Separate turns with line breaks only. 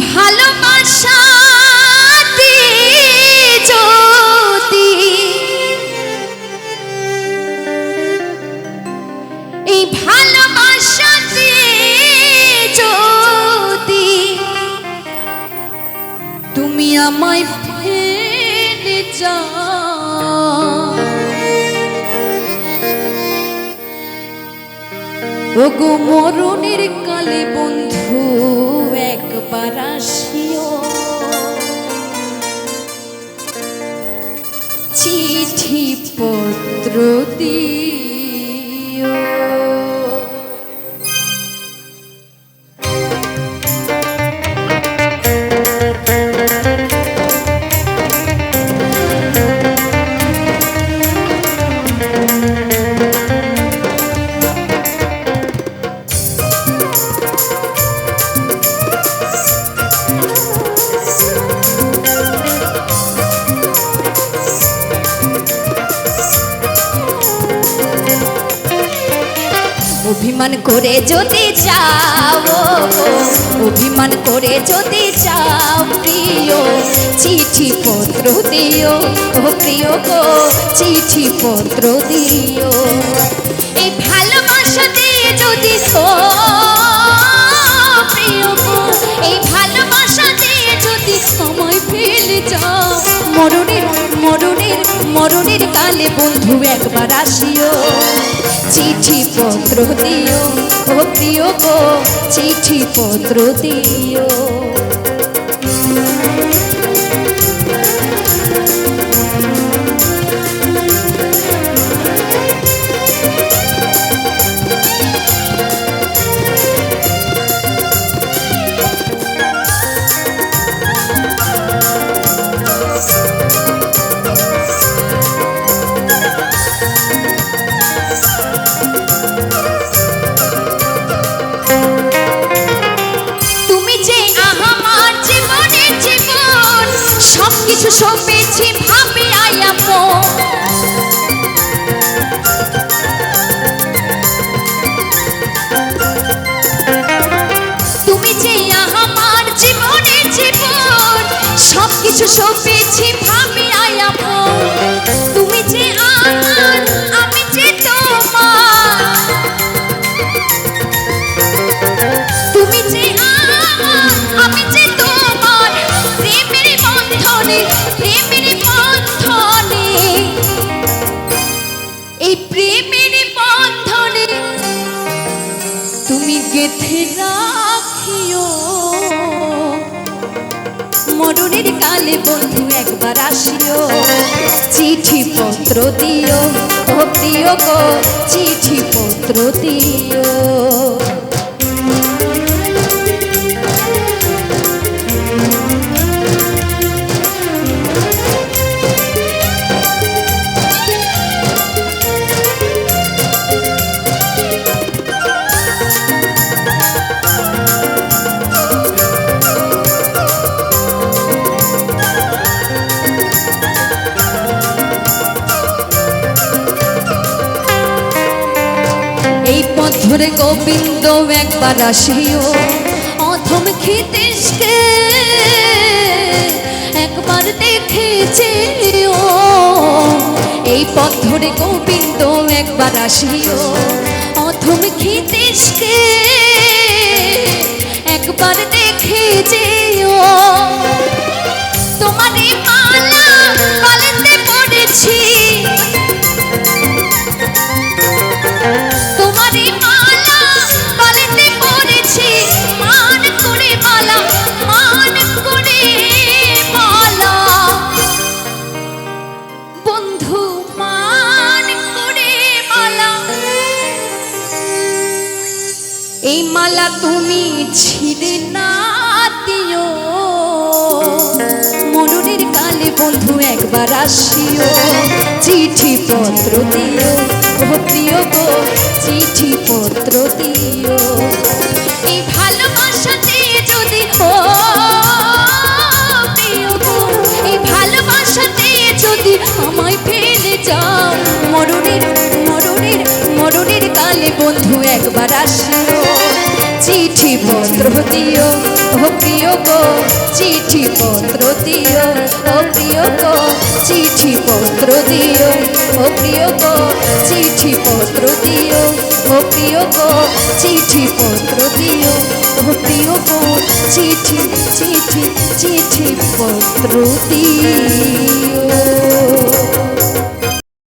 ভালোবাসাতে যদি এই ভালোবাসাতে যদি তুমি আমায় ফেলে যাও ওগো মরণের কালে বন্ধু একবার আসিও চিঠি পত্র দিও অভিমান করে যদি যাও অভিমান করে যদি যাও প্রিয় চিঠি পত্র দিও ও প্রিয় গো চিঠি পত্র দিও এই ভালোবাসা দিয়ে যদি প্রিয় গো এই ভালোবাসা দিয়ে যদি সময় ফেলে যাও মরণের মরণের মরণের কালে বন্ধু একবার আসিও চিঠি পত্র দিও ও প্রিয় গো চিঠি পত্র দিও কিছু সপেছি ভাবি আয়ামো তুমি যে আমার জীবনের জীবন সব কিছু সপেছি ভাবি আয়ামো তুমি যে আমার আমি যে তোমার তুমি যে আমার আমি যে তোমার প্রেমের বন্ধনে এই প্রেমের বন্ধনে তুমি গেঁথে রাখিও মরণের কালে বন্ধু একবার আসিও চিঠি পত্র দিও ও প্রিয় গো চিঠি পত্র দিও ধরে গোবিন্দ একবার আসিও অথম খিতেশকে একবার দেখেছিও এই পথ ধরে গোবিন্দ একবার আসিও অথম খিতেশকে একবার দেখেছিও তোমারই মালা গলাতে পড়েছি এই মালা তুমি ছিঁড়ে না দিও মরণের কালে বন্ধু একবার আসিও চিঠি পত্র দিও ও প্রিয় গো চিঠি পত্র দিও এই ভালোবাসাতে যদি প্রিয় গো এই ভালোবাসাতে যদি আমায় ফেলে যাও মরণের মরণের মরণের কালে বন্ধু একবার আসিও চিঠি চিঠি পত্র দিও ও প্রিয় গো চিঠি পত্র দিও ও প্রিয় গো চিঠি পত্র দিও ও প্রিয় গো চিঠি পত্র দিও ও প্রিয় গো চিঠি পত্র দিও ও প্রিয় গো চিঠি চিঠি চিঠি পত্র দিও।